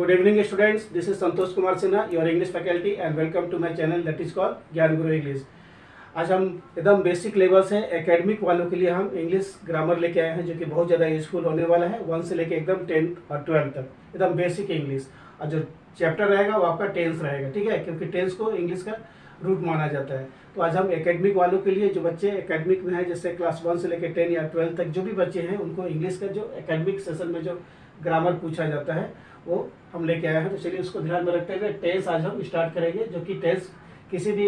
Good evening students, this is Santosh Kumar Sinha, your English faculty and welcome to my channel that is called ज्ञान गुरु English. आज हम एकदम basic level से academic वालों के लिए हम इंग्लिश ग्रामर लेके आए हैं जो कि बहुत ज़्यादा यूजफुल होने वाला है 1 से लेके एकदम 10th और 12th तक एकदम बेसिक इंग्लिश। और जो चैप्टर रहेगा वो आपका टेंस रहेगा, ठीक है, क्योंकि टेंस को इंग्लिश का रूट माना जाता है। तो आज हम एकेडमिक वालों के लिए जो बच्चे एकेडमिक में हैं जैसे क्लास 1 से लेकर 10 या 12 तक जो भी बच्चे हैं उनको इंग्लिश का जो एकेडमिक सेशन में जो ग्रामर पूछा जाता है वो हम लेके आए हैं। तो चलिए उसको ध्यान में रखते हुए टेंस आज हम स्टार्ट करेंगे, जो कि टेंस किसी भी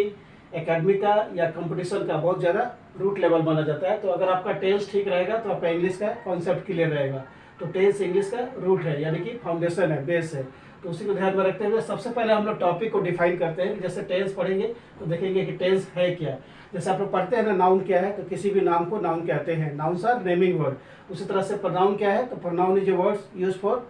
एकेडमिक का या कंपटीशन का बहुत ज़्यादा रूट लेवल माना जाता है। तो अगर आपका टेंस ठीक रहेगा तो आपका इंग्लिश का कॉन्सेप्ट क्लियर रहेगा। तो टेंस इंग्लिश का रूट है, यानी कि फाउंडेशन है, बेस है। तो उसी को ध्यान में रखते हुए सबसे पहले हम लोग टॉपिक को डिफाइन करते हैं। जैसे टेंस पढ़ेंगे तो देखेंगे कि टेंस है क्या। जैसे आप लोग पढ़ते हैं ना नाउन क्या है, तो किसी भी नाम को नाउन कहते हैं। Nouns are naming word. उसी तरह से प्रोनाउन क्या है, तो pronoun is a word use for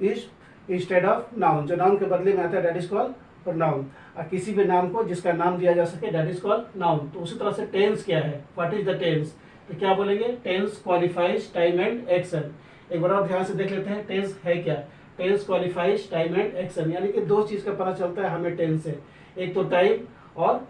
is instead of noun, जो नाउन के बदले में आता है दैट इज कॉल्ड प्रोनाउन। और किसी भी नाम को जिसका नाम दिया जा सके दैट इज कॉल्ड नाउन। तो उसी तरह से टेंस क्या है, व्हाट इज द टेंस, तो क्या बोलेंगे, tense qualifies time and action. एक बार और ध्यान से देख लेते हैं टेंस है क्या। Tense qualifies time and action, यानी कि दो चीज का पता चलता है हमें टेंस से, एक तो टाइम और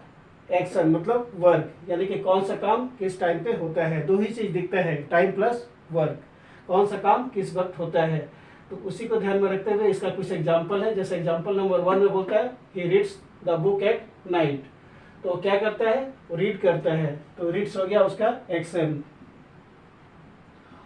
एक्शन मतलब वर्क, यानी कि कौन सा काम किस टाइम पे होता है। दो ही चीज दिखता है, टाइम प्लस वर्क, कौन सा काम किस वक्त होता है। तो उसी को ध्यान में रखते हुए इसका कुछ एग्जाम्पल है। जैसे एग्जाम्पल नंबर 1 में बोलता है he reads the book eight night. तो क्या करता है, रीड करता है, तो रीड्स हो गया उसका एक्शन।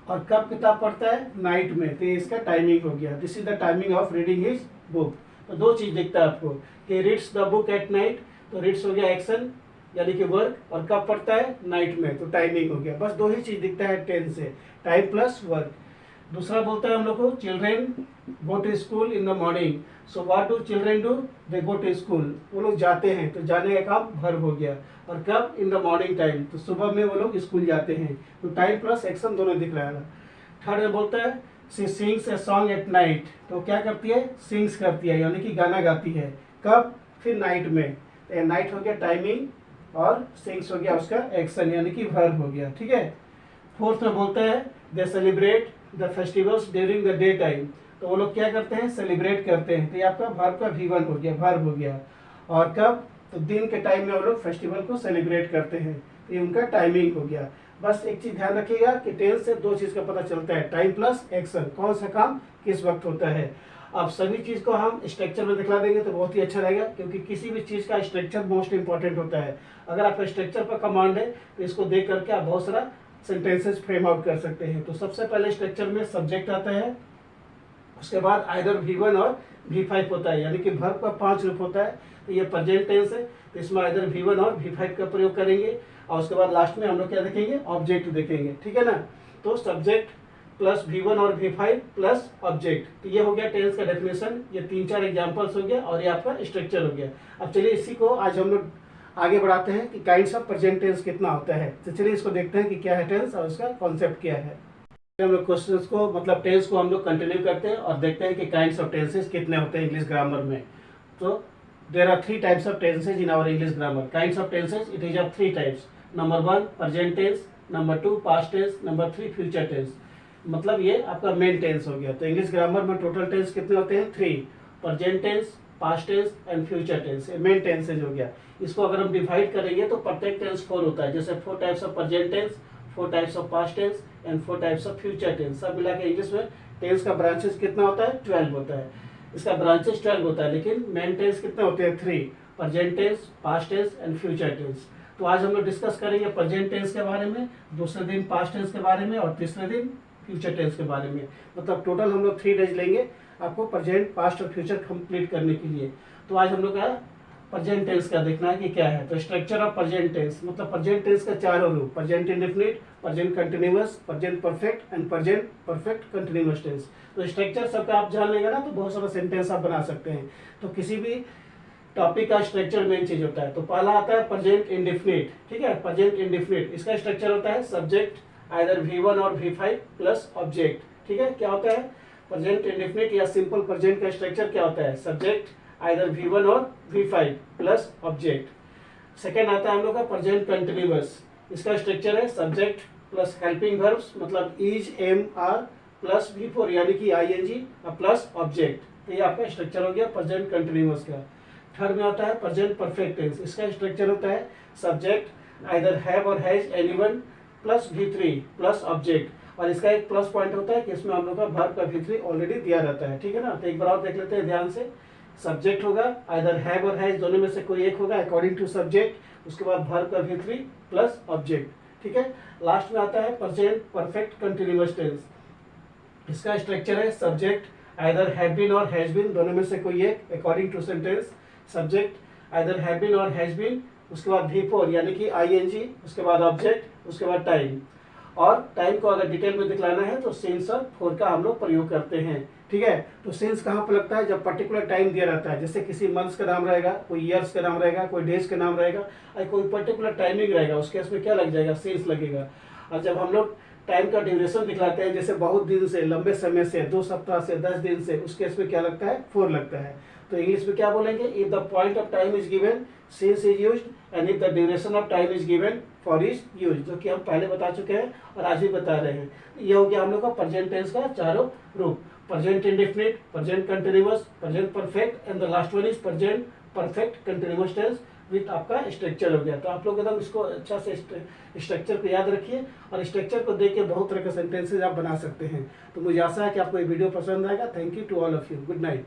और कब किताब पढ़ता है, नाइट में, तो इसका टाइमिंग हो गया, this is the timing of reading his book. तो दो चीज दिखता है आपको कि reads the book eight night, तो रीड्स हो गया एक्शन यानी कि वर्क, और कब पढ़ता है, नाइट में, तो टाइमिंग हो गया। बस दो ही चीज दिखता है टेंस से, टाइम प्लस वर्क। दूसरा बोलता है हम लोग को children go to school in the morning. So what do children do, they go to school, वो लोग जाते हैं, तो जाने का काम वर्ब हो गया। और कब, इन द मॉर्निंग टाइम, तो सुबह में वो लोग स्कूल जाते हैं। तो टाइम प्लस एक्शन दोनों दिख रहा है। थर्ड में बोलता है she sings a song at night. तो क्या करती है, सिंग्स करती है, यानी कि गाना गाती है, कब, फिर नाइट में। तो नाइट हो गया टाइमिंग और सिंग्स हो गया उसका एक्शन यानी कि वर्ब हो गया, ठीक है। फोर्थ में बोलता है दे celebrate the festivals during the day time. तो वो लोग क्या करते हैं, सेलिब्रेट करते हैं, तो ये आपका वर्ब का V1 हो गया, वर्ब हो गया। और कब, तो दिन के टाइम में वो लोग फेस्टिवल को सेलिब्रेट करते हैं, तो ये उनका टाइमिंग हो गया। बस एक चीज ध्यान रखिएगा कि टेंस से दो चीज का पता चलता है, टाइम प्लस एक्शन, कौन सा काम किस वक्त होता है। अब सभी चीज को हम स्ट्रक्चर में दिखला देंगे तो बहुत ही अच्छा रहेगा, क्योंकि किसी भी चीज का स्ट्रक्चर मोस्ट इंपॉर्टेंट होता है। अगर आपका स्ट्रक्चर पर कमांड है तो इसको देख करके आप बहुत सारा सेंटेंसेस फ्रेम आउट कर सकते हैं। तो सबसे पहले स्ट्रक्चर में सब्जेक्ट आता है, उसके बाद आइदर V1 और V5 होता है, यानी कि वर्ब का 5 रूप होता है। तो ये प्रेजेंट टेंस है, तो इसमें आइदर V1 और V5 का प्रयोग करेंगे। और उसके बाद लास्ट में हम लोग क्या देखेंगे, ऑब्जेक्ट देखेंगे, ठीक है ना। तो सब्जेक्ट प्लस V1 और V5 प्लस ऑब्जेक्ट, तो ये हो गया टेंस का डेफिनेशन। ये 3-4 एग्जाम्पल्स हो गया और ये आपका स्ट्रक्चर हो गया। अब चलिए इसी को आज हम लोग आगे बढ़ाते हैं कि काइंड्स ऑफ प्रेजेंट टेंस कितना होता है। तो चलिए इसको देखते हैं कि क्या है टेंस और उसका कॉन्सेप्ट क्या है। हम लोग क्वेश्चंस को मतलब टेंस को हम लोग कंटिन्यू करते हैं और देखते हैं कि काइंड्स ऑफ टेंसेस कितने होते हैं इंग्लिश ग्रामर में। तो there are 3 types of tenses in our English grammar. Kinds of tenses it is of 3 types. Number 1 present tense, number 2 past tense, number 3 future tense. मतलब ये आपका मेन टेंस हो गया। तो इंग्लिश ग्रामर में total tense कितने होते हैं, 3, present tense, past tense and future tense. ये मेन टेंसेज हो गया। इसको अगर हम डिवाइड करेंगे तो प्रत्येक टेंस 4 होता है। जैसे 4 types of present tense, 4 types of past tense and 4 types of future tense. सब मिला के इंग्लिश में टेंस का ब्रांचेस कितना होता है, 12 होता है। इसका ब्रांचेस 12 होता है, लेकिन मेन टेंस कितने होते हैं, 3, present tense, past tense and future tense. तो आज हम लोग डिस्कस करेंगे प्रेजेंट टेंस के बारे में, दूसरे दिन पास्ट टेंस के बारे में और तीसरे दिन फ्यूचर टेंस के बारे में। मतलब टोटल हम लोग 3 डेज लेंगे आपको प्रेजेंट, पास्ट और फ्यूचर कंप्लीट करने के लिए। तो आज हम लोग का प्रेजेंट टेंस का देखना है कि क्या है। तो स्ट्रक्चर ऑफ प्रेजेंट टेंस मतलब प्रेजेंट टेंस का 4 रूप, present indefinite, present continuous, present perfect and present perfect continuous tense. तो स्ट्रक्चर सबका आप जान लेंगे ना तो बहुत सारा सेंटेंस आप बना सकते हैं। तो किसी भी टॉपिक का स्ट्रक्चर मेन चीज होता है। तो पहला आता है प्रेजेंट इंडेफिनिट, ठीक है। प्रेजेंट इंडेफिनिट इसका स्ट्रक्चर होता है सब्जेक्ट आइदर V1 और V5 प्लस ऑब्जेक्ट, ठीक है। क्या होता है प्रेजेंट इंडेफिनिट या सिंपल प्रेजेंट का स्ट्रक्चर क्या होता है, सब्जेक्ट आइदर V1 और V5 प्लस ऑब्जेक्ट। सेकेंड आता है हम लोग का प्रेजेंट कंटिन्यूअस। इसका स्ट्रक्चर है सब्जेक्ट प्लस हेल्पिंग वर्ब्स मतलब is, am, are plus V4 यानी कि ING प्लस ऑब्जेक्ट। तो ये आपका स्ट्रक्चर हो गया प्रेजेंट कंटिन्यूअस का। थर्ड में आता है प्रेजेंट परफेक्ट टेंस। इसका स्ट्रक्चर होता है सब्जेक्ट आइदर हैव और has anyone plus V3 plus object, और इसका एक प्लस पॉइंट होता है कि इसमें हम लोग का वर्ब का V3 ऑलरेडी दिया रहता है, ठीक है ना। तो एक बार और देख लेते हैं ध्यान से। सब्जेक्ट होगा आइदर हैव और हैज, दोनों में से कोई एक होगा अकॉर्डिंग टू सब्जेक्ट, उसके बाद वर्ब का V3 प्लस ऑब्जेक्ट, ठीक है। लास्ट में आता है प्रेजेंट परफेक्ट कंटिन्यूअस टेंस। इसका स्ट्रक्चर है सब्जेक्ट आइदर हैव बीन और हैज बीन, दोनों में से कोई एक according to sentence. Subject either have been और हैज बीन, उसके बाद V4 यानी कि ING, उसके बाद ऑब्जेक्ट, उसके बाद टाइम। और टाइम को अगर डिटेल में दिखलाना है तो सिंस और फॉर का हम लोग प्रयोग करते हैं, ठीक है। तो सिंस कहाँ पर लगता है, जब पर्टिकुलर टाइम दिया रहता है, जैसे किसी मंथ्स का नाम रहेगा, कोई ईयर्स का नाम रहेगा, कोई डेज का नाम रहेगा, और कोई पर्टिकुलर टाइमिंग रहेगा, उस केस में क्या लग जाएगा, सिंस लगेगा। और जब हम लोग टाइम का ड्यूरेशन दिखलाते हैं, जैसे बहुत दिन से, लंबे समय से, 2 सप्ताह से, 10 दिन से, उस केस में क्या लगता है, फॉर लगता है। तो इंग्लिश में क्या बोलेंगे, if the point of time is given since is used and if the duration of time is given for is use, जो कि हम पहले बता चुके हैं और आज भी बता रहे हैं। ये हो गया हम लोग का प्रेजेंट टेंस का चारों रूप, present indefinite, present continuous, present perfect and the last one is present perfect continuous tense with आपका स्ट्रक्चर हो गया। तो आप लोग एकदम इसको अच्छा से स्ट्रक्चर को याद रखिए और स्ट्रक्चर को देख के बहुत तरह के सेंटेंसेज आप बना सकते हैं। तो मुझे आशा है कि आपको ये वीडियो पसंद आएगा। Thank you to all of you, good night.